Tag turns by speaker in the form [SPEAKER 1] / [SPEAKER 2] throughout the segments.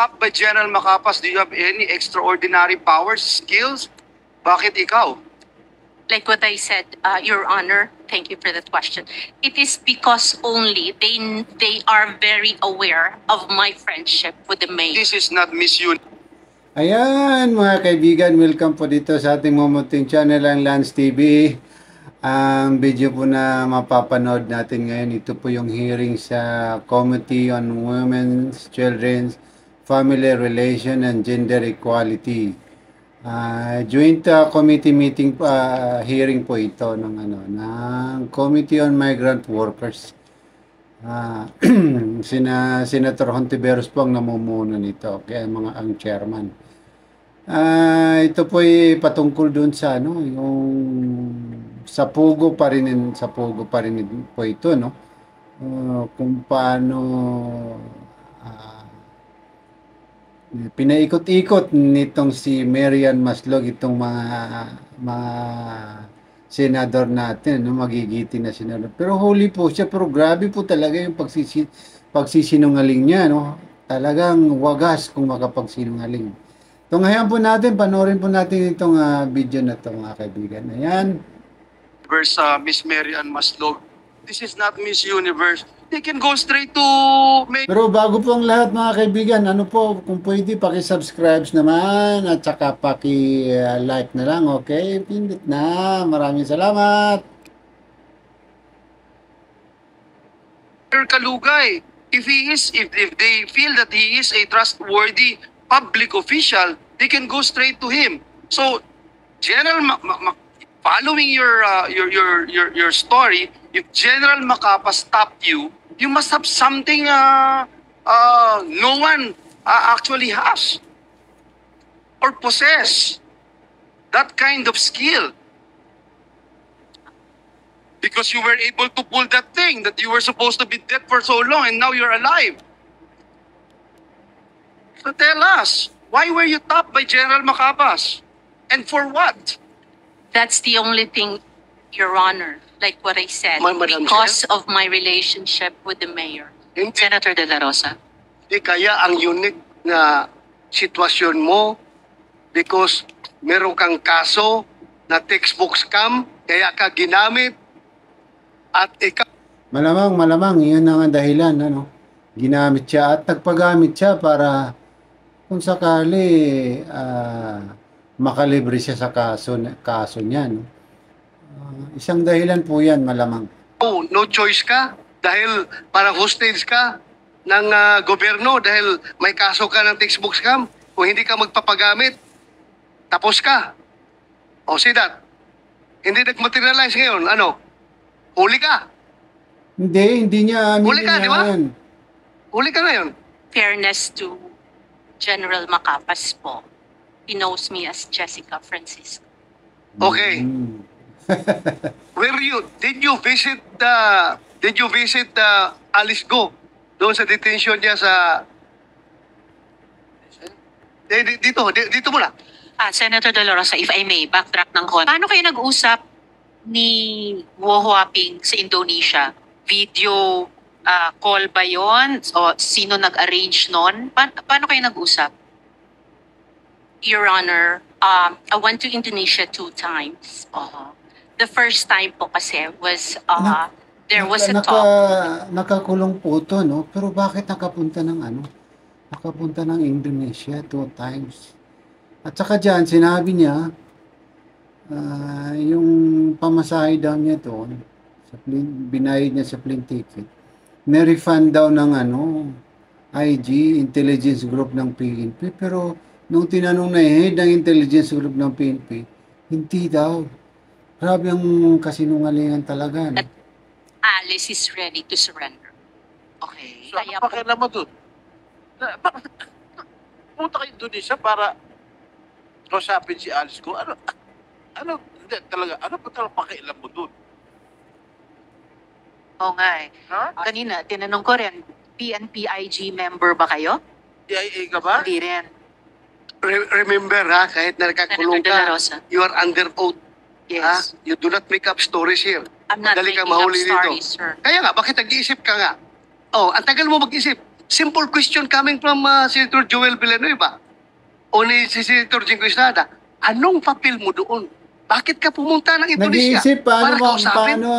[SPEAKER 1] top by General Macapas, do you have any extraordinary powers, skills? Bakit ikaw?
[SPEAKER 2] Like what I said, Your Honor, thank you for that question. It is because only they are very aware of my friendship with the mayor.
[SPEAKER 1] This is not Miss Universe.
[SPEAKER 3] Ayan mga kaibigan, welcome po dito sa ating Momoting Channel ang Lance TV. Ang video po na mapapanood natin ngayon, ito po yung hearing sa Committee on Women's, Children's, Family Relation and Gender Equality. Joint committee meeting hearing po ito ng Committee on Migrant Workers. Senator Hontiveros po ang namumuno nito, kaya ang chairman. Ito po ay patungkol doon sa yung sa Pugo pa rin po ito, no? Kung paano pinaikot-ikot nitong si Marian Maslog itong mga senador natin, no? Magigiting na senador. Pero huli po siya, pero grabe po talaga yung pagsisinungaling niya, no? Talagang wagas kung makapagsinungaling. So ngayon po natin, panoorin po natin itong video na ito, mga kaibigan. Ayan.
[SPEAKER 1] Miss Marian Maslog. This is not Miss Universe. They can go straight to...
[SPEAKER 3] Pero bago po ang lahat, mga kaibigan, kung pwede, paki-subscribe naman at saka paki-like na lang, okay? Pindot na. Maraming salamat.
[SPEAKER 1] Kalugay, if they feel that he is a trustworthy public official, they can go straight to him. So, following your story, if General Macapas stopped you, you must have something no one actually has or possess that kind of skill. Because you were able to pull that thing that you were supposed to be dead for so long and now you're alive. So tell us, why were you topped by General Macapas? And for what?
[SPEAKER 2] That's the only thing, Your Honor, like what I said,
[SPEAKER 1] Madam
[SPEAKER 2] because of my relationship with the mayor.
[SPEAKER 4] Senator De La Rosa.
[SPEAKER 1] Di kaya ang unique na sitwasyon mo because meron kang kaso na textbook scam, kaya ka ginamit at ikaw...
[SPEAKER 3] Malamang, yun ang dahilan, ginamit siya at nagpagamit siya para kung sakali makalibre siya sa kaso niya, no? Isang dahilan po yan, malamang.
[SPEAKER 1] No choice ka dahil parang hostage ka ng gobyerno dahil may kaso ka ng textbook scam. Kung hindi ka magpapagamit, tapos ka. O see that? Hindi nag-materialize ngayon, huli ka.
[SPEAKER 3] Hindi niya amin.
[SPEAKER 1] Huli ka, di ba? Huli ka ngayon.
[SPEAKER 2] Fairness to General Macapas po. He knows me as Jessica Francisco.
[SPEAKER 1] Okay. Did you visit Alice Go doon sa detention niya sa dito muna.
[SPEAKER 4] Senator De La Rosa, if I may, backtrack ng konti. Paano kayo nag-usap ni Guo Huaping sa Indonesia? Video call ba yun? O sino nag-arrange nun? Paano kayo nag-usap?
[SPEAKER 2] Your Honor, I went to Indonesia 2 times. The first time po kasi was, there was a talk.
[SPEAKER 3] Nakakulong po ito, no? Pero bakit nakapunta ng Indonesia 2 times? At saka dyan, sinabi niya, yung pamasahe daw niya doon, binayad niya sa plane ticket, may refund daw ng IG, intelligence group ng PNP, pero nung tinanong na head ng intelligence group ng PNP, hindi daw. Grabe ang kasinungalingan talaga. No?
[SPEAKER 2] Alice is ready to surrender.
[SPEAKER 4] Okay.
[SPEAKER 5] So, ano pakialam mo dun? Punta ka Indonesia para kausapin si Alice ko. Ano ba talaga pakialam mo dun?
[SPEAKER 4] Oo nga eh.
[SPEAKER 5] Ha?
[SPEAKER 4] Kanina, tinanong ko rin, PNP-IG member ba kayo?
[SPEAKER 5] CIA ka ba?
[SPEAKER 4] Hindi rin.
[SPEAKER 1] Remember kahit na nakakulong
[SPEAKER 4] Senator De La
[SPEAKER 1] ka,
[SPEAKER 4] Rosa.
[SPEAKER 1] you are under oath.
[SPEAKER 4] Yes.
[SPEAKER 1] You do not make up stories here.
[SPEAKER 2] I'm not
[SPEAKER 1] Madali
[SPEAKER 2] making
[SPEAKER 1] kang mahuli
[SPEAKER 2] up stories,
[SPEAKER 1] dito.
[SPEAKER 2] sir.
[SPEAKER 1] Kaya nga, bakit nag-iisip ka nga? Ang tagal mo mag-isip. Simple question coming from Senator Joel Villanueva o ni si Senator Jingo Estrada. Anong papel mo doon? Bakit ka pumunta ng Indonesia?
[SPEAKER 3] Nag-iisip paano,
[SPEAKER 1] Para kausapin
[SPEAKER 3] kung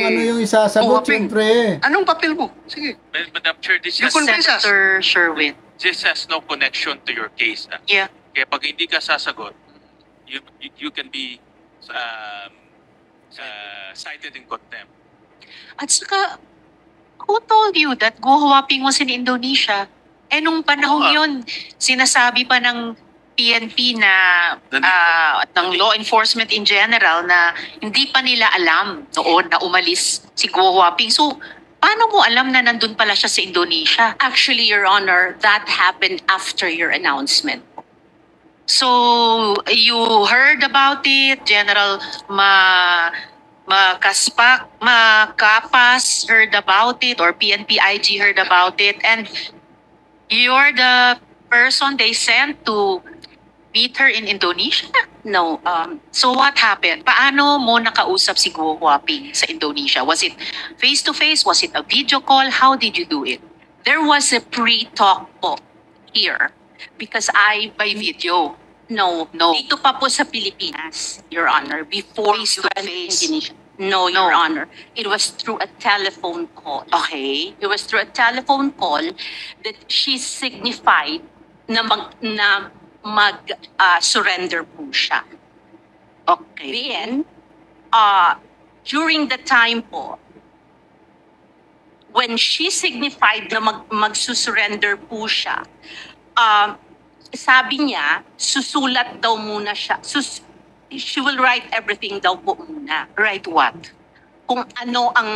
[SPEAKER 3] ano yung isasagot,
[SPEAKER 1] Huaping.
[SPEAKER 3] siyempre.
[SPEAKER 1] Anong papel mo? Sige.
[SPEAKER 6] Madam Chair, this
[SPEAKER 1] You
[SPEAKER 6] has,
[SPEAKER 1] can- Convince us.
[SPEAKER 4] Senator Sherwin.
[SPEAKER 6] this has no connection to your case.
[SPEAKER 4] Yeah.
[SPEAKER 6] Kaya pag hindi ka sasagot, you can be cited in contempt.
[SPEAKER 4] At saka, who told you that Go Huaping was in Indonesia? Eh, nung panahon
[SPEAKER 6] Oo nga.
[SPEAKER 4] yun, sinasabi pa ng PNP na, at ng law enforcement in general na hindi pa nila alam noon na umalis si Go Huaping. So, paano mo alam na nandun pala siya sa Indonesia?
[SPEAKER 2] Actually, Your Honor, that happened after your announcement.
[SPEAKER 4] So, you heard about it, General Makapas heard about it, or PNP IG heard about it, and you're the person they sent to meet her in Indonesia?
[SPEAKER 2] No,
[SPEAKER 4] So what happened? Paano mo nakausap si Go Huaping sa Indonesia? Was it face-to-face? Was it a video call? How did you do it?
[SPEAKER 2] there was a pre-talk po here because by video. No,
[SPEAKER 4] No.
[SPEAKER 2] Dito pa po sa Pilipinas, Your Honor, before
[SPEAKER 4] Face
[SPEAKER 2] you
[SPEAKER 4] to
[SPEAKER 2] went to
[SPEAKER 4] face.
[SPEAKER 2] Indonesia. No, Your
[SPEAKER 4] No.
[SPEAKER 2] Honor. It was through a telephone call.
[SPEAKER 4] Okay.
[SPEAKER 2] It was through a telephone call that she signified na surrender po siya.
[SPEAKER 4] Okay.
[SPEAKER 2] Then, during the time po, when she signified na magsusurrender po siya, sabi niya, susulat daw muna siya. She will write everything daw po muna.
[SPEAKER 4] Right what?
[SPEAKER 2] Kung ano ang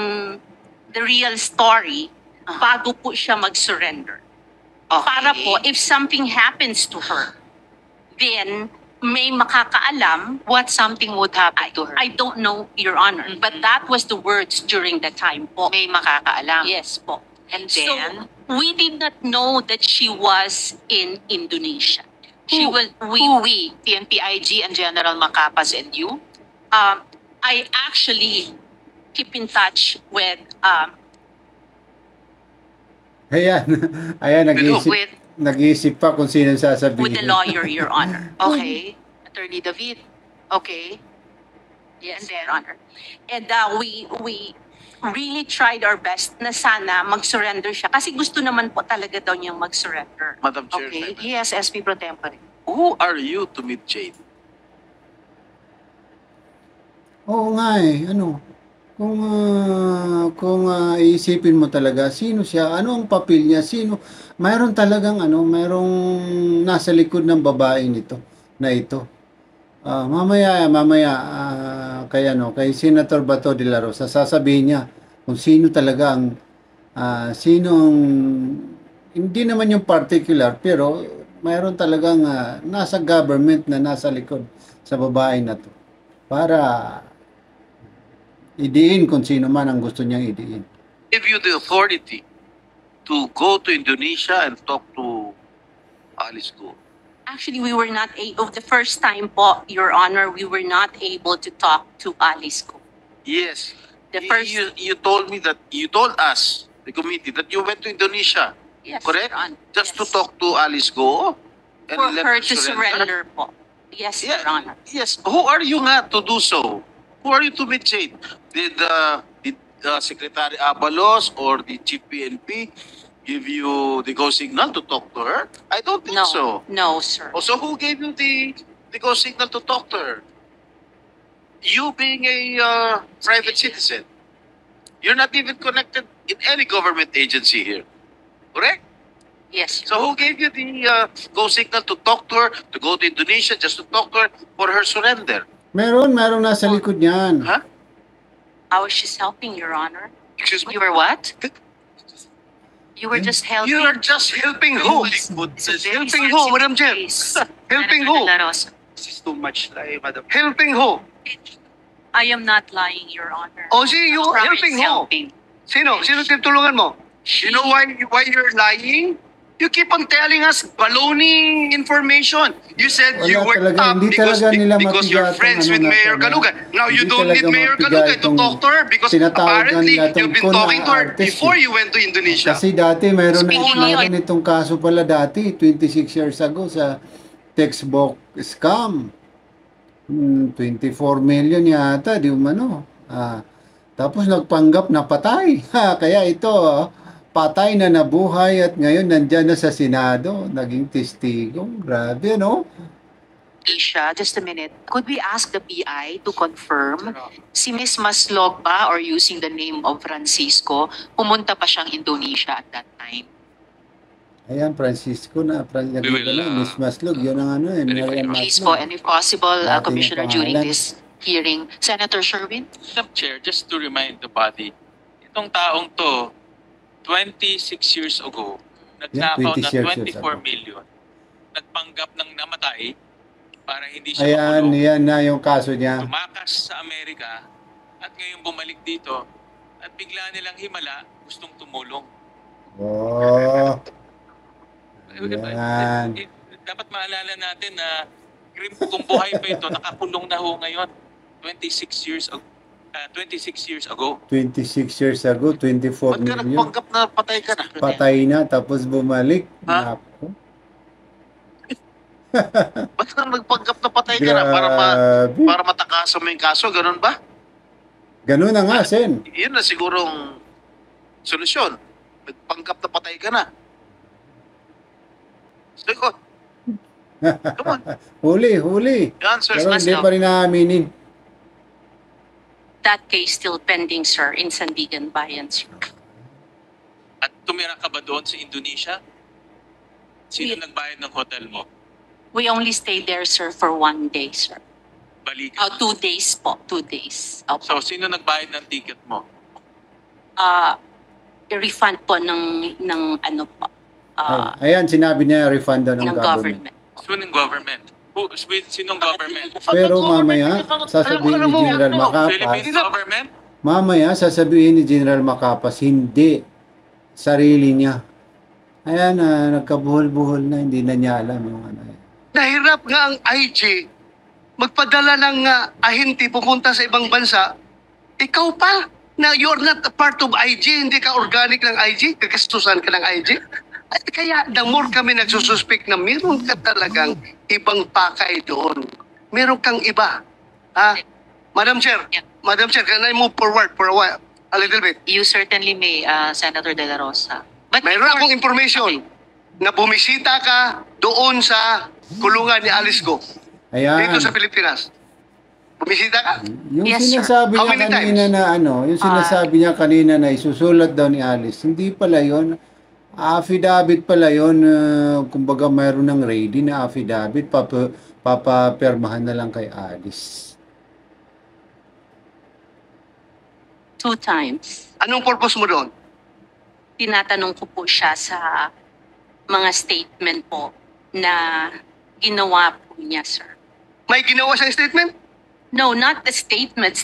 [SPEAKER 2] the real story
[SPEAKER 4] Ah.
[SPEAKER 2] bago po siya mag-surrender.
[SPEAKER 4] Okay.
[SPEAKER 2] Para po, if something happens to her, then may makakaalam.
[SPEAKER 4] What something would happen to her?
[SPEAKER 2] I don't know, Your Honor,
[SPEAKER 4] Mhm.
[SPEAKER 2] but that was the words during the time po.
[SPEAKER 4] May makakaalam.
[SPEAKER 2] Yes po.
[SPEAKER 4] And
[SPEAKER 2] So,
[SPEAKER 4] then,
[SPEAKER 2] we did not know that she was in Indonesia. She
[SPEAKER 4] Who?
[SPEAKER 2] was,
[SPEAKER 4] we, PNP IG and General Macapas and you?
[SPEAKER 2] I actually keep in touch with,
[SPEAKER 3] Ayan, ayan,
[SPEAKER 4] With,
[SPEAKER 3] nag-iisip pa kung sino
[SPEAKER 2] with the
[SPEAKER 3] sasabihin.
[SPEAKER 2] lawyer, Your Honor.
[SPEAKER 4] okay, Attorney David. Okay.
[SPEAKER 2] Yes,
[SPEAKER 4] And then?
[SPEAKER 2] Your Honor. And we really tried our best na sana mag-surrender siya. Kasi gusto naman po talaga daw niyang mag-surrender.
[SPEAKER 5] Madam Chair,
[SPEAKER 4] Okay. Yes, SP Pro Tempore.
[SPEAKER 5] who are you to meet Jade?
[SPEAKER 3] Oo nga eh, ano, kung iisipin mo talaga, sino siya, ano ang papel niya, sino, mayroon talagang mayroong nasa likod ng babae nito, na ito. Mamaya, kay Senator Bato de la Rosa, sasabihin niya kung sino talaga ang, hindi naman yung particular, pero mayroon talagang nasa government na nasa likod sa babae na to. Para idiin kung sino man ang gusto niyang idiin.
[SPEAKER 5] Give you the authority to go to Indonesia and talk to Alice Go.
[SPEAKER 2] Actually, we were not able, the first time po, Your Honor, we were not able to talk to Alice Go.
[SPEAKER 5] Yes.
[SPEAKER 2] The first,
[SPEAKER 5] You told me that, you told us, the committee, that you went to Indonesia
[SPEAKER 2] yes,
[SPEAKER 5] correct?
[SPEAKER 2] Your Honor.
[SPEAKER 5] just to
[SPEAKER 2] Yes.
[SPEAKER 5] talk to Alice Go and
[SPEAKER 2] For
[SPEAKER 5] let
[SPEAKER 2] her to surrender po. Yes,
[SPEAKER 5] Yeah.
[SPEAKER 2] Your Honor.
[SPEAKER 5] Yes. Who are you nga to do so? Who are you to meet Jade? Did Secretary Abalos or the Chief PNP give you the go signal to talk to her? I don't think so.
[SPEAKER 2] No, sir.
[SPEAKER 5] Also, who gave you the go signal to talk to her? You being a private citizen. You're not even connected in any government agency here. Correct?
[SPEAKER 2] Yes,
[SPEAKER 5] So who gave you the go signal to talk to her, to go to Indonesia just to talk to her for her surrender?
[SPEAKER 3] Merong nasa likod niyan.
[SPEAKER 5] Huh?
[SPEAKER 2] I was just helping, Your Honor.
[SPEAKER 5] Excuse me?
[SPEAKER 4] You were what? You were just helping.
[SPEAKER 1] You are just helping who? Helping who, Madam Chair? Helping who?
[SPEAKER 4] De La Rosa.
[SPEAKER 1] This is too much, Madam. Helping who?
[SPEAKER 2] I am not lying, Your Honor.
[SPEAKER 1] O si you
[SPEAKER 2] Promise
[SPEAKER 1] helping who?
[SPEAKER 4] Helping.
[SPEAKER 1] Sino? Sino tinutulungan mo? You know why you're lying?
[SPEAKER 5] You keep on telling us baloney information. You said you
[SPEAKER 3] Wala
[SPEAKER 5] were
[SPEAKER 3] talaga,
[SPEAKER 5] up
[SPEAKER 3] hindi
[SPEAKER 5] because,
[SPEAKER 3] talaga nila
[SPEAKER 5] because you're
[SPEAKER 3] mapigat
[SPEAKER 5] friends
[SPEAKER 3] ang
[SPEAKER 5] with
[SPEAKER 3] ano
[SPEAKER 5] Mayor
[SPEAKER 3] natin,
[SPEAKER 5] Kalugan. Now you
[SPEAKER 3] hindi
[SPEAKER 5] don't need
[SPEAKER 3] talaga
[SPEAKER 5] Mayor
[SPEAKER 3] mapigat
[SPEAKER 5] Kalugan to
[SPEAKER 3] itong
[SPEAKER 5] talk to her because
[SPEAKER 3] tinatawag
[SPEAKER 5] apparently
[SPEAKER 3] nila itong
[SPEAKER 5] you've been
[SPEAKER 3] kuna
[SPEAKER 5] talking to her
[SPEAKER 3] artist,
[SPEAKER 5] before
[SPEAKER 3] eh.
[SPEAKER 5] you went to Indonesia.
[SPEAKER 3] Kasi dati mayroon
[SPEAKER 4] Speaking
[SPEAKER 3] mayroon itong kaso pala dati 26 years ago sa textbook scam. 24 million yata, di umano. Tapos nagpanggap na patay. Kaya ito, patay na nabuhay at ngayon nandyan na sa Senado, naging testigo. Grabe, no?
[SPEAKER 4] Isha, just a minute. Could we ask the PI to confirm si Miss Maslog ba, or using the name of Francisco, pumunta pa siyang Indonesia at that time?
[SPEAKER 3] Ayan, Francisco na.
[SPEAKER 6] We will,
[SPEAKER 3] Miss Maslog, yun ang ano eh.
[SPEAKER 6] verify.
[SPEAKER 3] Marian
[SPEAKER 4] Please po,
[SPEAKER 3] Maslog.
[SPEAKER 4] and if possible,
[SPEAKER 3] Dating
[SPEAKER 4] Commissioner,
[SPEAKER 3] pangalan.
[SPEAKER 4] during this hearing. Senator Sherwin?
[SPEAKER 6] Madam Chair, just to remind the body, itong taong to, 26 years ago, nagnakaw
[SPEAKER 3] 20
[SPEAKER 6] ng
[SPEAKER 3] years
[SPEAKER 6] 24
[SPEAKER 3] ago.
[SPEAKER 6] million. Nagpanggap ng namatay para hindi siya
[SPEAKER 3] Ayan,
[SPEAKER 6] makulong.
[SPEAKER 3] yan na yung kaso niya.
[SPEAKER 6] Tumakas sa Amerika at ngayon bumalik dito at bigla nilang himala, gustong tumulong.
[SPEAKER 3] Oh, Yan.
[SPEAKER 6] Dapat maalala natin na kung buhay pa ito, nakakulong na ho ngayon. 26 years ago.
[SPEAKER 3] 26 years ago, 24
[SPEAKER 5] Ba't ka
[SPEAKER 3] million.
[SPEAKER 5] nagpanggap na patay ka na?
[SPEAKER 3] Patay na, tapos bumalik.
[SPEAKER 5] Ha?
[SPEAKER 3] Naku.
[SPEAKER 5] Ba't ka nagpanggap na patay ka na?
[SPEAKER 3] Grabe.
[SPEAKER 5] Para matakasan mo yung kaso, ganun ba?
[SPEAKER 3] Ganun na nga, Sen.
[SPEAKER 5] Yun na sigurong solusyon. Nagpanggap na patay ka na. Sagot. Come on.
[SPEAKER 3] Huli.
[SPEAKER 5] The answer is
[SPEAKER 3] Pero hindi pa rin naaminin.
[SPEAKER 2] That case still pending, sir, in Sandigan Bayan, sir.
[SPEAKER 6] At tumira ka ba doon sa Indonesia? Sino nagbayad ng hotel mo?
[SPEAKER 2] We only stayed there, sir, for 1 day, sir.
[SPEAKER 6] Balikan.
[SPEAKER 2] 2 days po, 2 days. Opo.
[SPEAKER 6] So, sino nagbayad ng ticket mo?
[SPEAKER 2] I-refund po ng ano po,
[SPEAKER 3] Ayan, sinabi niya, refund daw ng
[SPEAKER 2] ng
[SPEAKER 3] government.
[SPEAKER 2] government.
[SPEAKER 6] Sinong government? Sinong government?
[SPEAKER 3] Pero mamaya, sasabihin ni General Macapas,
[SPEAKER 6] Philippine government?
[SPEAKER 3] mamaya, sasabihin ni General Macapas, hindi. Sarili niya. Ayan, nagkabuhol-buhol na, hindi na niya alam yung ano.
[SPEAKER 1] Nahirap nga ang IG magpadala ng ahente pupunta sa ibang bansa. Ikaw pa, na you're not a part of IG, hindi ka organic ng IG, kakastusan ka ng IG. At kaya, the more kami nagsususpek na meron ka talagang ibang pakay doon. Meron kang iba. Ha? Madam Chair, can I move forward for a while? A little bit.
[SPEAKER 4] You certainly may, Senator De La Rosa. But
[SPEAKER 1] Mayroon akong information na bumisita ka doon sa kulungan ni Alice Go
[SPEAKER 3] Ayan.
[SPEAKER 1] dito sa Pilipinas. Bumisita ka?
[SPEAKER 3] Yung
[SPEAKER 2] Yes, sir.
[SPEAKER 3] sinasabi
[SPEAKER 1] How
[SPEAKER 3] niya
[SPEAKER 1] many
[SPEAKER 3] kanina
[SPEAKER 1] times?
[SPEAKER 3] na ano, yung sinasabi niya kanina na isusulat daw ni Alice, hindi pala yon. Affidavit pala yon, kumbaga mayroon ng ready na affidavit, papapermahan na lang kay Alice.
[SPEAKER 2] 2 times.
[SPEAKER 1] Anong purpose mo doon?
[SPEAKER 2] Tinatanong ko po siya sa mga statement po na ginawa po niya, sir.
[SPEAKER 1] May ginawa siyang statement?
[SPEAKER 2] No, not the statement.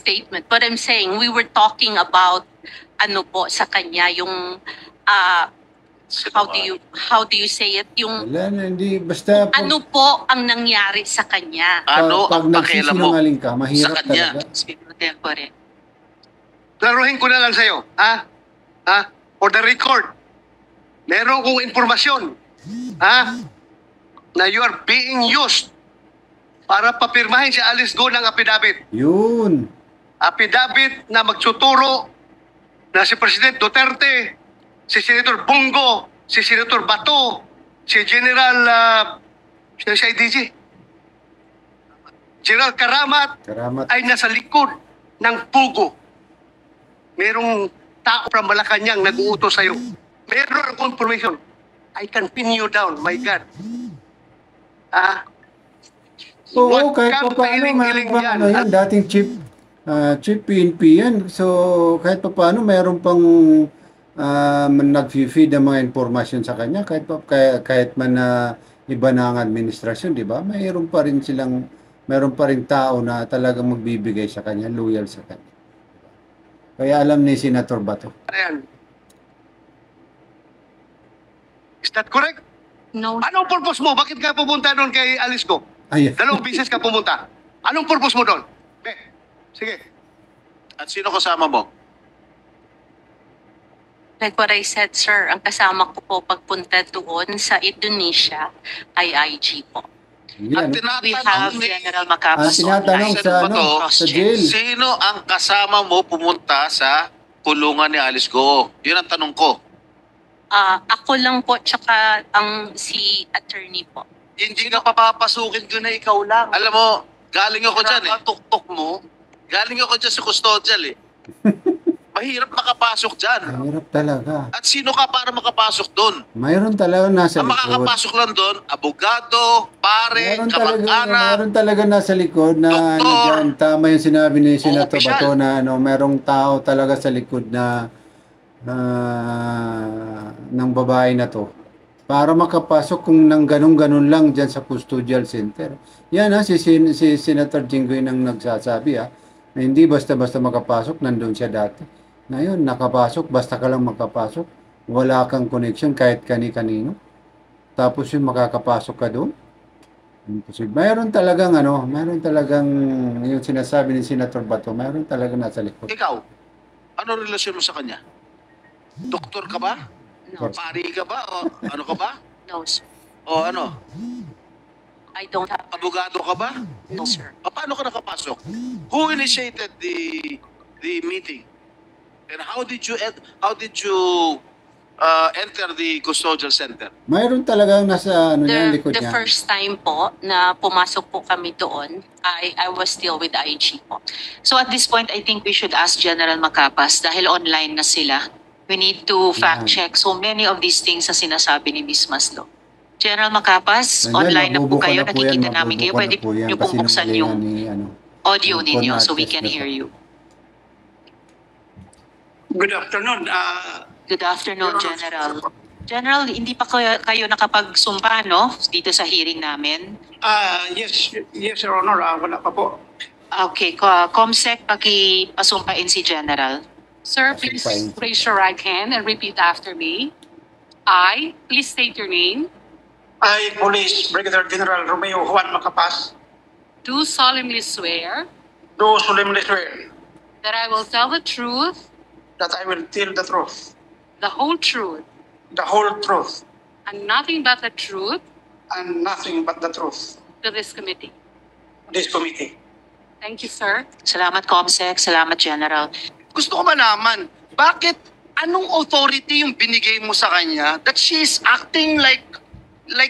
[SPEAKER 2] But I'm saying we were talking about ano po sa kanya yung how do you say it? Yung
[SPEAKER 3] Wala na, hindi, basta
[SPEAKER 2] ano po ang nangyari sa kanya?
[SPEAKER 5] Ano
[SPEAKER 3] pag
[SPEAKER 5] ang pakialam mo?
[SPEAKER 3] nagsisinungaling ka, mahirap
[SPEAKER 5] sa kanya?
[SPEAKER 3] talaga.
[SPEAKER 4] Speaker Tempo rin.
[SPEAKER 1] Klaruhin ko na lang sa'yo. Ha? For the record, meron kong informasyon. Ha? Na you are being used para papirmahin si Alice Go ng affidavit.
[SPEAKER 3] Yun.
[SPEAKER 1] Affidavit na magtuturo na si President Duterte, si Senator Bongo, si Senator Bato, si General si IDG, General Karamat
[SPEAKER 3] Karamat.
[SPEAKER 1] ay nasa likod ng pugo. Merong tao from Malacanang nag-uutos sa'yo. Meron akong information. I can pin you down, my God.
[SPEAKER 3] Oo,
[SPEAKER 1] Huwag
[SPEAKER 3] kahit
[SPEAKER 1] kang
[SPEAKER 3] pa paano,
[SPEAKER 1] pailing-iling
[SPEAKER 3] mayroon
[SPEAKER 1] yan.
[SPEAKER 3] ano yan, dating chief PNP yan. So, kahit pa paano, mayroon pang nag-feed ng mga informasyon sa kanya, kahit man na iba na ang administrasyon, di ba? Mayroon pa rin tao na talagang magbibigay sa kanya, loyal sa kanya. Kaya alam ni Senator Bato.
[SPEAKER 1] Ayan. Is that correct?
[SPEAKER 2] No,
[SPEAKER 1] Anong purpose mo? Bakit ka pumunta doon kay Alice ko?
[SPEAKER 3] Ayan.
[SPEAKER 1] Dalawang beses ka pumunta. Anong purpose mo doon? Sige.
[SPEAKER 5] At sino kasama mo?
[SPEAKER 2] like what I said, sir, ang kasama ko po pagpunta doon sa Indonesia ay IG po.
[SPEAKER 5] At
[SPEAKER 3] Yan.
[SPEAKER 4] We have
[SPEAKER 5] tinatanong ni
[SPEAKER 4] General Macapas
[SPEAKER 3] tinatanong
[SPEAKER 4] online.
[SPEAKER 3] sa,
[SPEAKER 5] Ano ba to?
[SPEAKER 3] sa jail.
[SPEAKER 5] Sino ang kasama mo pumunta sa kulungan ni Alice Go? Yun ang tanong ko.
[SPEAKER 2] Ako lang po, tsaka si attorney po.
[SPEAKER 1] Hindi ka papapasukin ko na ikaw lang.
[SPEAKER 5] Alam mo, galing ako dyan eh.
[SPEAKER 1] Tuktok mo.
[SPEAKER 5] Galing ako dyan sa custodial eh. Mahirap makapasok dyan.
[SPEAKER 3] Mahirap talaga.
[SPEAKER 5] At sino ka para makapasok doon?
[SPEAKER 3] Mayroon talaga nasa
[SPEAKER 5] Ang
[SPEAKER 3] likod.
[SPEAKER 5] makakapasok lang doon, abogado, pare, kamag-anak.
[SPEAKER 3] Meron talaga nasa likod na ano
[SPEAKER 5] Doktor.
[SPEAKER 3] dyan, tama yung sinabi ni Senator
[SPEAKER 1] opisyal.
[SPEAKER 3] Bato na ano, merong tao talaga sa likod na ng babae na to. Para makapasok kung nang ganun-ganun lang dyan sa custodial center. Yan si Senator Jinggoy nang nagsasabi na hindi basta-basta makapasok, nandun siya dati. Ngayon, nakapasok, basta ka lang makapasok. Wala kang connection kahit kani-kanino. Tapos yung makakapasok ka doon. Imposible. Mayroon talagang yung sinasabi ni Senator Bato, mayroon talaga nasa likod.
[SPEAKER 5] Ikaw, ano relasyon mo sa kanya? Doktor ka ba?
[SPEAKER 2] No,
[SPEAKER 5] Pari ka ba? O ano ka ba?
[SPEAKER 2] no, sir.
[SPEAKER 5] O ano?
[SPEAKER 2] I don't have,
[SPEAKER 5] Abogado ka ba?
[SPEAKER 2] no, sir.
[SPEAKER 5] Paano ka nakapasok? Who initiated the meeting? And how did you enter the custodial center?
[SPEAKER 3] Mayroon talagang nasa likod
[SPEAKER 2] The
[SPEAKER 3] niya.
[SPEAKER 2] first time po na pumasok po kami doon, I was still with IG po.
[SPEAKER 4] So at this point, I think we should ask General Macapas dahil online na sila. We need to fact check so many of these things na sinasabi ni Ms. Maslo. General Macapas,
[SPEAKER 3] Ayan,
[SPEAKER 4] online na po
[SPEAKER 3] mabubuka
[SPEAKER 4] kayo,
[SPEAKER 3] na po yan,
[SPEAKER 4] nakikita namin kayo.
[SPEAKER 3] mabubuka
[SPEAKER 4] Pwede
[SPEAKER 3] na po yan
[SPEAKER 4] niyo
[SPEAKER 3] kasi
[SPEAKER 4] pong buksan
[SPEAKER 3] nung
[SPEAKER 4] yung audio
[SPEAKER 3] yung
[SPEAKER 4] ninyo so we
[SPEAKER 3] Conates
[SPEAKER 4] can
[SPEAKER 3] na
[SPEAKER 4] hear
[SPEAKER 3] po.
[SPEAKER 4] you.
[SPEAKER 7] Good afternoon.
[SPEAKER 4] Good afternoon, General. General, hindi pa kayo nakapagsumpa, no? Dito sa hearing namin.
[SPEAKER 7] Yes, Your Honor. Wala pa po.
[SPEAKER 4] Okay, Comsec, pakipasumpain si General.
[SPEAKER 8] Sir,
[SPEAKER 3] Okay,
[SPEAKER 8] please
[SPEAKER 3] fine.
[SPEAKER 8] raise your right hand and repeat after me. I, please state your name,
[SPEAKER 7] I, Police Brigadier General Romeo Juan Macapas,
[SPEAKER 8] do solemnly swear
[SPEAKER 7] do solemnly swear
[SPEAKER 8] that I will tell the truth,
[SPEAKER 7] that I will tell the truth,
[SPEAKER 8] the whole truth,
[SPEAKER 7] the whole truth,
[SPEAKER 8] and nothing but the truth
[SPEAKER 7] and nothing but the truth.
[SPEAKER 8] to this committee.
[SPEAKER 7] This committee.
[SPEAKER 8] Thank you, sir.
[SPEAKER 4] Salamat, Comsec. Salamat, General.
[SPEAKER 1] Gusto ko malaman, bakit anong authority yung binigay mo sa kanya that she is acting like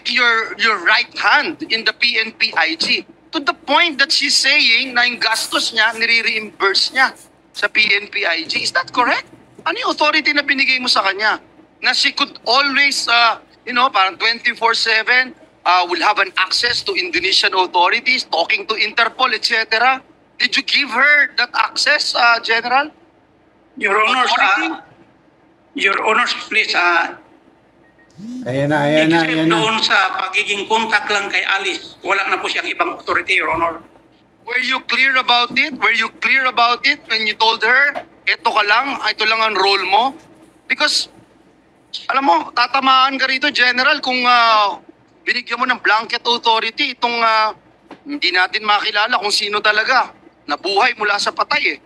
[SPEAKER 1] your right hand in the PNP IG to the point that she's saying na yung gastos niya nire-reimburse niya sa PNP IG. Is that correct? Ano yung authority na binigay mo sa kanya? Na she could always, parang 24/7 will have an access to Indonesian authorities, talking to Interpol, etc. Did you give her that access, General?
[SPEAKER 7] Your Honors, please,
[SPEAKER 3] Ayan na.
[SPEAKER 7] except doon sa pagiging contact lang kay Alice, wala na po siyang ibang authority, Your Honor.
[SPEAKER 1] Were you clear about it? Were you clear about it when you told her, ito lang ang role mo? Because, alam mo, tatamaan ka rito, General, kung binigyan mo ng blanket authority, itong hindi natin makilala kung sino talaga. Nabuhay mula sa patay eh.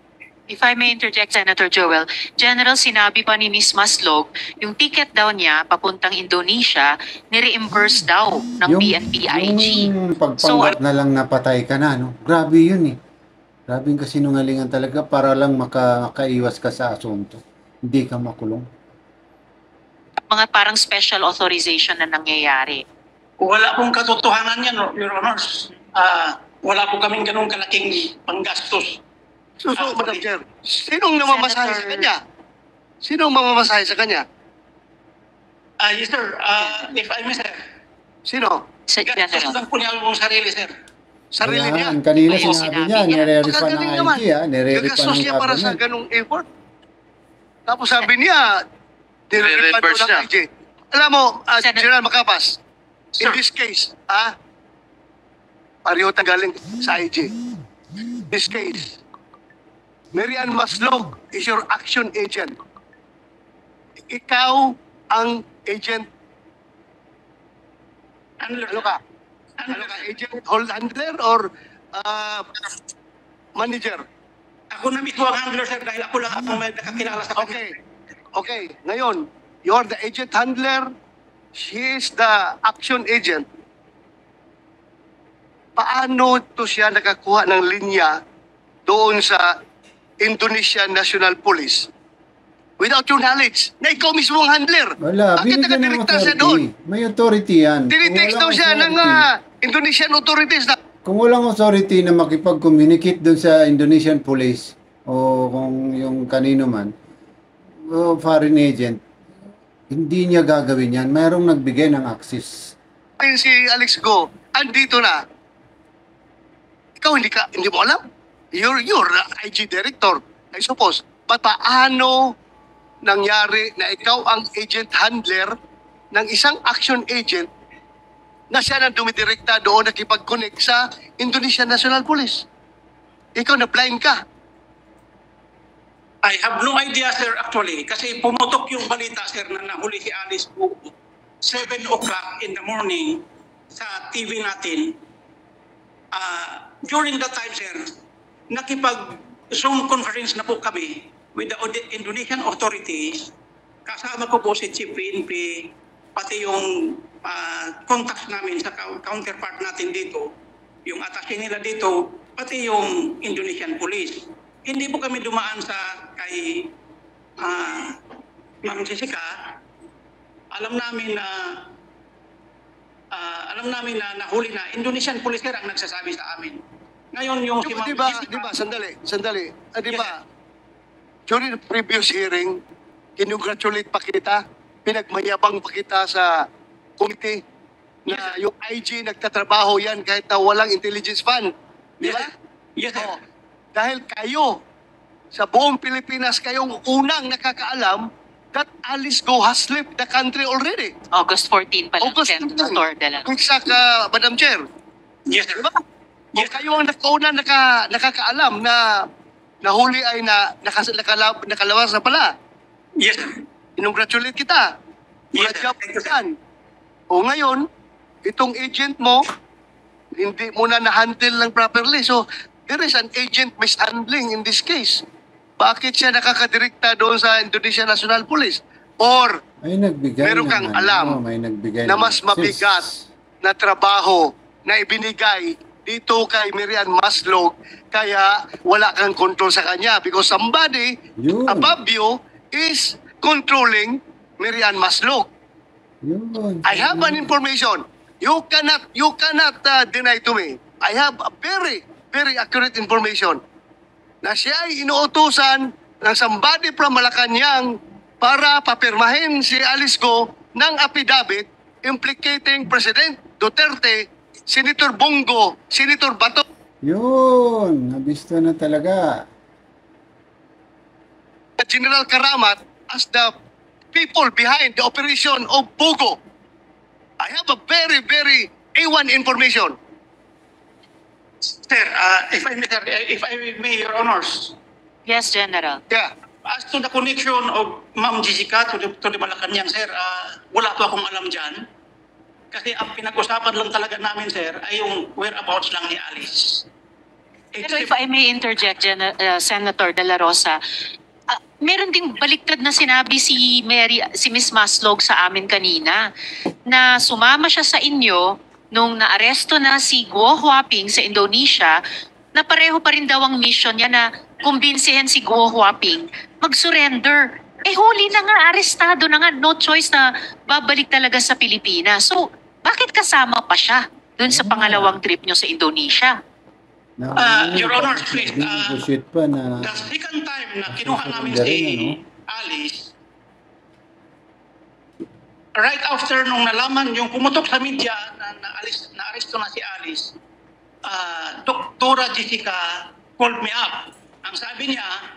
[SPEAKER 4] If I may interject, Senator Joel, General, sinabi pa ni Ms. Maslog, yung ticket daw niya papuntang Indonesia, nire-imburse daw ng PNP IG.
[SPEAKER 3] Yung pagpanggap na lang napatay ka na, no? Grabe yun eh. Grabe yung kasinungalingan talaga para lang makaiwas ka sa asunto. Hindi ka makulong.
[SPEAKER 4] Mga parang special authorization na nangyayari.
[SPEAKER 7] Wala pong katotohanan yan, Your Honors. Wala po kaming ganun kalaking panggastos.
[SPEAKER 1] So, Madam Chair, sinong namamasahe sa kanya? Sinong mamamasahe sa kanya?
[SPEAKER 7] Yes, sir. If I may, sir.
[SPEAKER 1] Sino?
[SPEAKER 4] Sa
[SPEAKER 7] Gastos
[SPEAKER 4] General.
[SPEAKER 7] lang po niya yung sarili, sir.
[SPEAKER 1] Sarili niya.
[SPEAKER 3] Ayan, kanina
[SPEAKER 4] Ayun,
[SPEAKER 3] sinabi
[SPEAKER 4] sinabi
[SPEAKER 3] niya,
[SPEAKER 4] niya.
[SPEAKER 3] nire-refa ng
[SPEAKER 1] Magagaling naman.
[SPEAKER 3] IG, nire-refa
[SPEAKER 1] Gagastos
[SPEAKER 3] ng
[SPEAKER 1] niya para sa
[SPEAKER 3] government.
[SPEAKER 1] ganung effort. Tapos sabi niya, nire-refund
[SPEAKER 5] Nire-reimburse
[SPEAKER 1] mo ng
[SPEAKER 5] niya.
[SPEAKER 1] IG. Alam mo,
[SPEAKER 4] Senator-
[SPEAKER 1] General Macapas, in
[SPEAKER 7] Sir.
[SPEAKER 1] this case, pareho tayong galing sa IG. This case, Marian Maslog is your action agent. Ikaw ang agent
[SPEAKER 7] Handler.
[SPEAKER 1] Ano ka? Ano ka? Agent handler or manager?
[SPEAKER 7] Ako na mismo ang handler, sir, dahil ako lang ang may nakakilala sa kanya.
[SPEAKER 1] Okay. Okay. Ngayon, you are the agent handler. She is the action agent. Paano to siya nakakuha ng linya doon sa Indonesian National Police? Without your knowledge, na ikaw mismo ang handler.
[SPEAKER 3] Wala,
[SPEAKER 1] Bakit
[SPEAKER 3] binigyan ng
[SPEAKER 1] nakadirekta siya doon?
[SPEAKER 3] authority. May authority yan.
[SPEAKER 1] Tinitext
[SPEAKER 3] Kung
[SPEAKER 1] daw
[SPEAKER 3] walang
[SPEAKER 1] siya ng
[SPEAKER 3] authority-
[SPEAKER 1] Indonesian authorities na
[SPEAKER 3] Kung walang authority na makipag-communicate doon sa Indonesian police o kung yung kanino man, o foreign agent, hindi niya gagawin yan. Mayroong nagbigay ng access.
[SPEAKER 1] si Alex Go, andito na. Ikaw hindi mo alam. You're the IG director, I suppose. Paano nangyari na ikaw ang agent handler ng isang action agent na siya na dumidirekta doon nakipag-connect sa Indonesian National Police? Ikaw na blind ka.
[SPEAKER 7] I have no idea, sir, actually. Kasi pumutok yung balita, sir, na nahuli si Alice Go 7 o'clock in the morning sa TV natin. During that time, sir, nakipag-Zoom conference na po kami with the Indonesian authorities. Kasama ko po si Chief PNP, pati yung contacts namin sa counterpart natin dito, yung attaché nila dito, pati yung Indonesian Police. Hindi po kami dumaan sa kay Ma'am Jessica. Alam namin na nahuli na Indonesian Police sir ang nagsasabi sa amin. Ngayon yung si Ma'am
[SPEAKER 1] Di ba,
[SPEAKER 7] Jessica,
[SPEAKER 1] sandali. Di ba, during the previous hearing, kinongratulate pa kita, pinagmayabang pa kita sa committee na yung IG nagtatrabaho yan kahit na walang intelligence fund. Di ba?
[SPEAKER 7] Yes, sir.
[SPEAKER 1] Oh, dahil kayo, sa buong Pilipinas, kayong unang nakakaalam that Alice Go has left the country already.
[SPEAKER 4] August 14 pa lang,
[SPEAKER 1] August
[SPEAKER 4] Senator De La Rosa.
[SPEAKER 1] Exact, Madam Chair.
[SPEAKER 7] Yes, sir.
[SPEAKER 1] Diba? Yes. Kayo ang nakauna nakakaalam na nahuli ay nakalawas na pala.
[SPEAKER 7] Yes, sir.
[SPEAKER 1] Inongratulate kita.
[SPEAKER 7] Yes,
[SPEAKER 1] Good
[SPEAKER 7] sir.
[SPEAKER 1] job
[SPEAKER 7] Thank you, sir.
[SPEAKER 1] yan. O ngayon, itong agent mo, hindi mo na na-handle ng properly. So, there is an agent mishandling in this case. Bakit siya nakakadirekta doon sa Indonesian National Police? Or
[SPEAKER 3] May nagbigay
[SPEAKER 1] Meron
[SPEAKER 3] ng
[SPEAKER 1] kang alam
[SPEAKER 3] may nagbigay
[SPEAKER 1] na
[SPEAKER 3] ng
[SPEAKER 1] mas
[SPEAKER 3] access.
[SPEAKER 1] mabigat na trabaho na ibinigay dito kay Miriam Maslog, kaya wala kang control sa kanya because somebody
[SPEAKER 3] Yun.
[SPEAKER 1] above you is controlling Miriam Maslog.
[SPEAKER 3] Yun.
[SPEAKER 1] I have an information. You cannot deny to me. I have a very, very accurate information na siya ay inuutusan ng somebody from Malacanang para papirmahin si Alice Go ng affidavit implicating President Duterte, Senator Bongo, Senator Bato,
[SPEAKER 3] Yun. Nabisto na talaga.
[SPEAKER 1] General Karamat as the people behind the operation of Bogo. I have a very, very A1 information.
[SPEAKER 7] Sir, if I may, Your Honors,
[SPEAKER 4] Yes, General.
[SPEAKER 1] Yeah.
[SPEAKER 7] as to the connection of Ma'am Jessica to the Malacanang, sir, wala po akong alam dyan. Kasi ang pinag-usapan lang talaga namin, sir, ay yung whereabouts lang ni Alice.
[SPEAKER 4] Pero if I may interject, Senator De La Rosa, meron ding baliktad na sinabi si Miss Maslog sa amin kanina na sumama siya sa inyo nung naaresto na si Guo Huaping sa Indonesia, na pareho pa rin daw ang mission niya na kumbinsihin si Guo Huaping mag-surrender. Huli na nga, arestado na nga, no choice na babalik talaga sa Pilipinas. So, bakit kasama pa siya dun sa pangalawang trip niyo sa Indonesia?
[SPEAKER 7] Your Honor, please,
[SPEAKER 3] Negotiate pa na
[SPEAKER 7] the second time na kinuha namin
[SPEAKER 3] Surrender
[SPEAKER 7] si
[SPEAKER 3] rin,
[SPEAKER 7] Alice, right after nung nalaman yung pumutok sa media na aresto na si Alice, Doktora Jessica called me up. Ang sabi niya,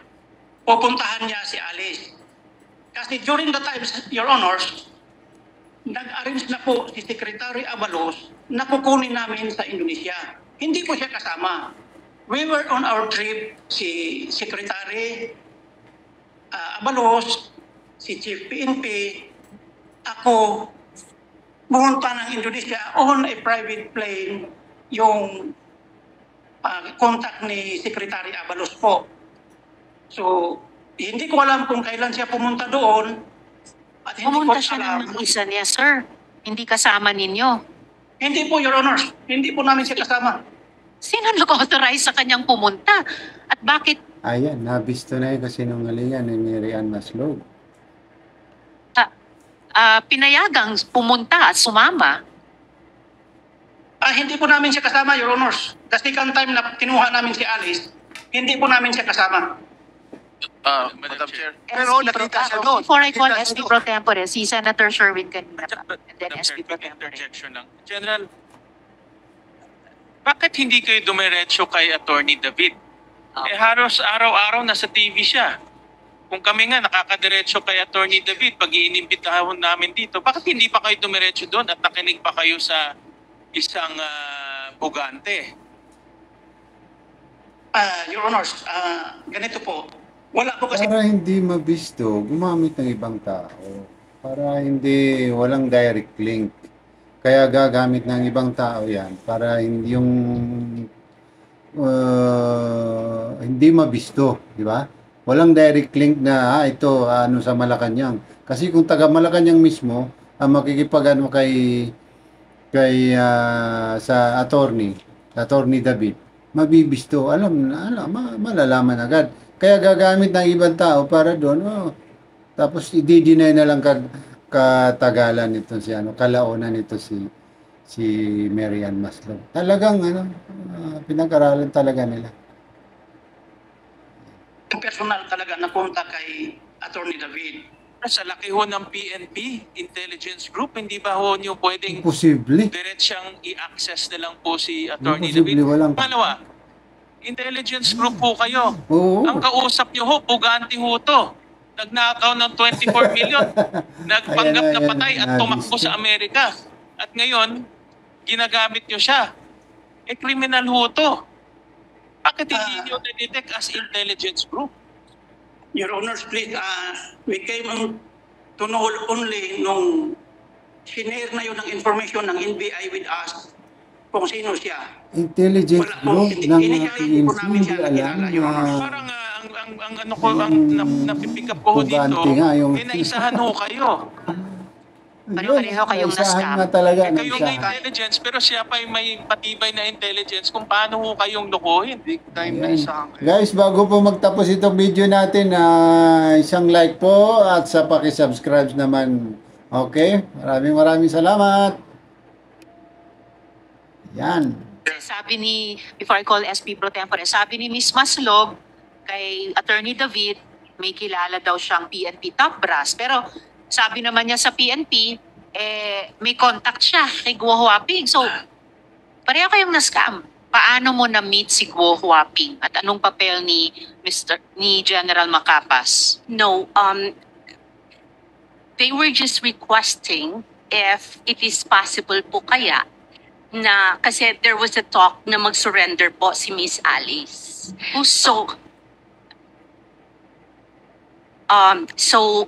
[SPEAKER 7] pupuntahan niya si Alice. Kasi during the time, Your Honors, nag-arrange na po si Secretary Abalos na kukunin namin sa Indonesia. Hindi po siya kasama. We were on our trip, si Secretary Abalos, si Chief PNP, ako, pumunta ng Indonesia on a private plane yung contact ni Secretary Abalos po. So, hindi ko alam kung kailan siya pumunta doon at hindi ko
[SPEAKER 4] Pumunta siya
[SPEAKER 7] alam.
[SPEAKER 4] ng isa niya, sir. Hindi kasama ninyo.
[SPEAKER 7] Hindi po, Your Honors. Hindi po namin siya kasama.
[SPEAKER 4] Sino nag-authorize sa kanyang pumunta? At bakit
[SPEAKER 3] Ayan, nabisto na yung kasinungalingan ni Mary Ann Maslog.
[SPEAKER 4] pinayagang pumunta at sumama?
[SPEAKER 7] Hindi po namin siya kasama, Your Honors. The second time na kinuha namin si Alice, hindi po namin siya kasama.
[SPEAKER 5] Madam Chair.
[SPEAKER 1] Pero
[SPEAKER 4] SP
[SPEAKER 1] nakita siya doon.
[SPEAKER 4] Before I call
[SPEAKER 1] Nakita siya
[SPEAKER 4] SP
[SPEAKER 1] doon.
[SPEAKER 4] Pro Tempore, si Senator Sherwin kanina pa. And then
[SPEAKER 6] Madam
[SPEAKER 4] SP
[SPEAKER 6] Chair,
[SPEAKER 4] Pro
[SPEAKER 6] quick
[SPEAKER 4] Tempore.
[SPEAKER 6] interjection lang. General, bakit hindi kayo dumiretso kay Attorney David? Halos araw-araw nasa TV siya. Kung kami nga nakakadiretso kay Attorney David, pag iinimbitahan namin dito, bakit hindi pa kayo dumiretso doon at nakinig pa kayo sa isang bugante?
[SPEAKER 7] Your Honors, ganito po. Wala po kasi
[SPEAKER 3] Para hindi mabisto, gumamit ng ibang tao. Para hindi, walang direct link. Kaya gagamit ng ibang tao yan para hindi yung hindi mabisto, di ba? Walang direct link na ito ano sa Malacanang. Kasi kung taga Malacanang mismo ang makikipagano kay sa attorney David, mabibisto, malalaman agad. Kaya gagamit ng ibang tao para doon, tapos i-deny na lang katagalan nito si kalaonan nito si Mary Ann Maslog. Talagang pinag-aralan talaga nila.
[SPEAKER 7] personal talaga napunta kay Attorney David.
[SPEAKER 6] Sa laki ho ng PNP, Intelligence Group, hindi ba ho niyo pwedeng
[SPEAKER 3] Imposible.
[SPEAKER 6] diretsang i-access na lang po si Attorney
[SPEAKER 3] Imposible,
[SPEAKER 6] David?
[SPEAKER 3] walang-
[SPEAKER 6] Pangalawa, Intelligence Group po kayo.
[SPEAKER 3] Oo.
[SPEAKER 6] Ang kausap niyo ho, bugante ho to. Nagnakaw ng 24 million. Nagpanggap na
[SPEAKER 3] Ayan,
[SPEAKER 6] patay at tumakbo
[SPEAKER 3] nabis-
[SPEAKER 6] sa Amerika. At ngayon, ginagamit niyo siya. Criminal ho to. Bakit hindi niyo na-detect as Intelligence Group?
[SPEAKER 7] Your Honors, please, we came to know only nung sinare na yun ng information ng NBI with us kung sino siya.
[SPEAKER 3] Intelligence
[SPEAKER 7] Wala po,
[SPEAKER 3] group
[SPEAKER 7] hindi-
[SPEAKER 3] ng
[SPEAKER 7] hindi po
[SPEAKER 3] PNP,
[SPEAKER 7] namin
[SPEAKER 3] hindi
[SPEAKER 7] siya
[SPEAKER 3] alam
[SPEAKER 7] nakilala, Your Honor.
[SPEAKER 3] na
[SPEAKER 6] Parang ang ano ko, ang napipick up ko ho dito,
[SPEAKER 3] Bugante nga yung-
[SPEAKER 6] naisahan ho kayo.
[SPEAKER 4] Pareho kayong
[SPEAKER 3] naisahan
[SPEAKER 4] na-scam.
[SPEAKER 3] nga talaga.
[SPEAKER 6] Kayong
[SPEAKER 3] naisahan.
[SPEAKER 6] intelligence, pero siya pa may patibay na intelligence kung paano ho kayong lokohin.
[SPEAKER 1] Big time na
[SPEAKER 3] Ayan.
[SPEAKER 1] isang.
[SPEAKER 3] Guys, bago po magtapos itong video natin, isang like po at sa paki-subscribe naman. Okay? Maraming salamat. Yan.
[SPEAKER 4] Sabi ni, before I call SP Pro Tempore, sabi ni Ms. Maslog kay Attorney David, may kilala daw siyang PNP top brass. Pero sabi naman niya sa PNP, may contact siya kay Guo Huaping. So, pareho kayong na-scam. Paano mo na-meet si Guo Huaping? At anong papel ni General Macapas?
[SPEAKER 2] No, they were just requesting if it is possible po kaya na kasi there was a talk na mag-surrender po si Miss Alice. So,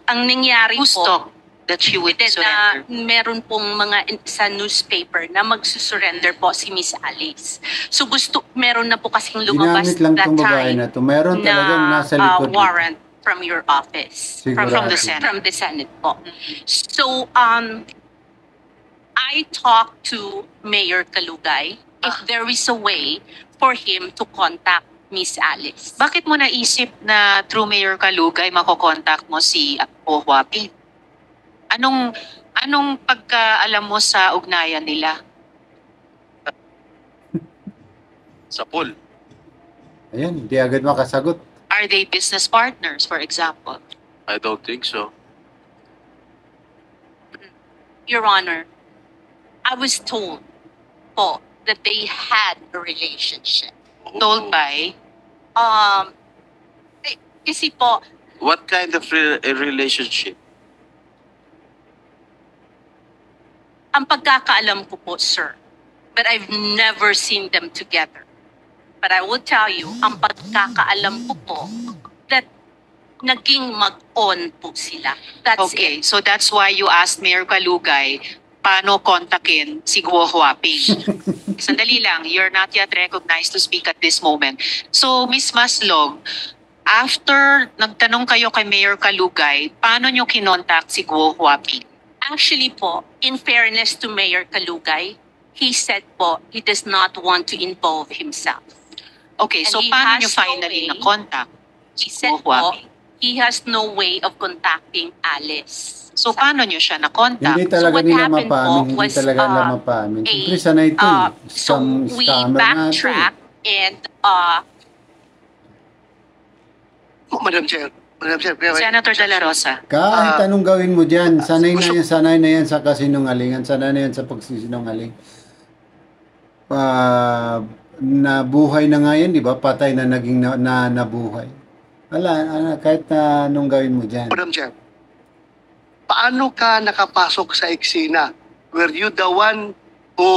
[SPEAKER 2] ang nangyari
[SPEAKER 4] Who's
[SPEAKER 2] po,
[SPEAKER 4] talk that she would
[SPEAKER 2] na
[SPEAKER 4] surrender?
[SPEAKER 2] meron pong mga sa newspaper na mag-surrender po si Miss Alice. So meron na po kasing lumabas
[SPEAKER 3] Ginamit lang
[SPEAKER 2] that
[SPEAKER 3] itong babae
[SPEAKER 2] time
[SPEAKER 3] na to. Meron talagang nasa likod. nito.
[SPEAKER 2] warrant from your office.
[SPEAKER 3] Sigurado.
[SPEAKER 4] From the Senate.
[SPEAKER 2] From the Senate po. So, I talked to Mayor Kalugay if there is a way for him to contact Miss Alice.
[SPEAKER 4] Bakit mo naisip na through Mayor Kalugay makokontak mo si Guo Huaping? Anong pagkaalam mo sa ugnayan nila?
[SPEAKER 5] Sa pool.
[SPEAKER 3] Ayan, hindi agad makasagot.
[SPEAKER 4] Are they business partners, for example?
[SPEAKER 5] I don't think so.
[SPEAKER 2] Your Honor, I was told po that they had a relationship.
[SPEAKER 4] Told by?
[SPEAKER 2] Kasi po,
[SPEAKER 5] What kind of a relationship?
[SPEAKER 2] ang pagkakaalam ko po, sir, but I've never seen them together. But I will tell you, ang pagkakaalam ko po, that naging mag-on po sila. That's
[SPEAKER 4] Okay,
[SPEAKER 2] it.
[SPEAKER 4] so that's why you asked Mayor Kalugay paano kontakin si Guo Huaping. Sandali lang, you're not yet recognized to speak at this moment. So, Ms. Maslog, after nagtanong kayo kay Mayor Kalugay, paano nyo kinontak si Guo Huaping?
[SPEAKER 2] Actually po, in fairness to Mayor Kalugay, he said po he does not want to involve himself.
[SPEAKER 4] Okay,
[SPEAKER 2] And
[SPEAKER 4] so
[SPEAKER 2] he
[SPEAKER 4] paano
[SPEAKER 2] has
[SPEAKER 4] nyo
[SPEAKER 2] no
[SPEAKER 4] finally
[SPEAKER 2] way.
[SPEAKER 4] na-contact
[SPEAKER 2] He
[SPEAKER 4] si
[SPEAKER 2] said
[SPEAKER 4] Guo Huaping?
[SPEAKER 2] po he has no way of contacting Alice.
[SPEAKER 4] So paano nyo siya na-contact?
[SPEAKER 3] Hindi talaga
[SPEAKER 2] what
[SPEAKER 3] nila
[SPEAKER 2] happened po
[SPEAKER 3] mapaamin, hindi
[SPEAKER 2] was,
[SPEAKER 3] talaga nila mapaamin. Siyempre, sanay ito
[SPEAKER 2] so we
[SPEAKER 3] scammer nga ito eh.
[SPEAKER 2] backtrack and
[SPEAKER 1] Madam Chair,
[SPEAKER 4] Senator De La Rosa.
[SPEAKER 3] Kahit anong gawin mo dyan, sanay
[SPEAKER 1] gusto-
[SPEAKER 3] na yan sa kasinungalingan, sanay na yan sa pagsisinungaling. Nabuhay na nga yan, di ba? Patay na naging nabuhay. Wala, kahit na anong gawin mo dyan.
[SPEAKER 1] Madam Chair, paano ka nakapasok sa eksena? Were you the one who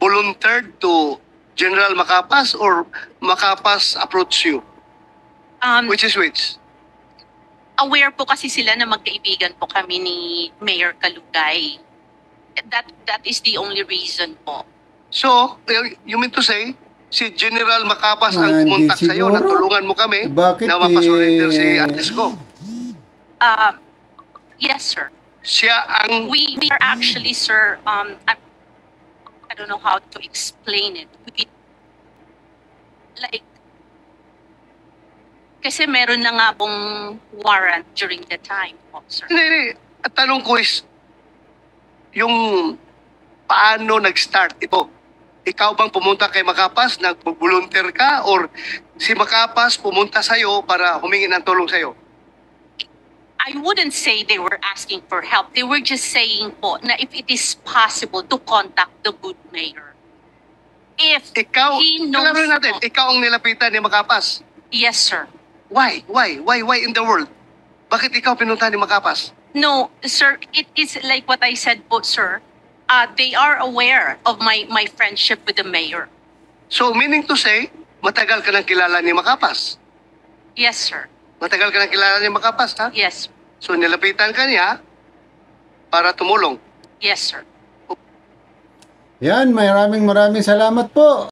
[SPEAKER 1] volunteered to General Macapas or Macapas approached you? Which is which?
[SPEAKER 2] aware po kasi sila na magkaibigan po kami ni Mayor Kalugay. That is the only reason po.
[SPEAKER 1] So, you mean to say, si General Macapas ang
[SPEAKER 3] Hindi
[SPEAKER 1] kumontak sa'yo,
[SPEAKER 3] siguro.
[SPEAKER 1] natulungan mo kami
[SPEAKER 3] Bakit
[SPEAKER 1] na mapasurrender si Atesco.
[SPEAKER 2] Yes, sir.
[SPEAKER 1] Siya ang...
[SPEAKER 2] We are actually, sir, I don't know how to explain it. Kasi meron na nga pong warrant during the time po, sir.
[SPEAKER 1] Hindi. At tanong ko is, yung paano nag-start ito? Ikaw bang pumunta kay Macapas, nag-volunteer ka, or si Macapas pumunta sa'yo para humingi ng tulong sa'yo?
[SPEAKER 2] I wouldn't say they were asking for help. They were just saying po na if it is possible to contact the good mayor. If
[SPEAKER 1] Ikaw,
[SPEAKER 2] he knows
[SPEAKER 1] kalarin natin,
[SPEAKER 2] po.
[SPEAKER 1] ikaw ang nilapitan ni Macapas.
[SPEAKER 2] Yes, sir.
[SPEAKER 1] Why? Why in the world? Bakit ikaw pinunta ni Macapas?
[SPEAKER 2] No, sir, it is like what I said po, sir. They are aware of my friendship with the mayor.
[SPEAKER 1] So, meaning to say, matagal ka nang kilala ni Macapas.
[SPEAKER 2] Yes, sir.
[SPEAKER 1] Matagal ka nang kilala ni Macapas, ha?
[SPEAKER 2] Yes.
[SPEAKER 1] So, nilapitan ka niya para tumulong.
[SPEAKER 2] Yes, sir.
[SPEAKER 3] Yan, maraming salamat po.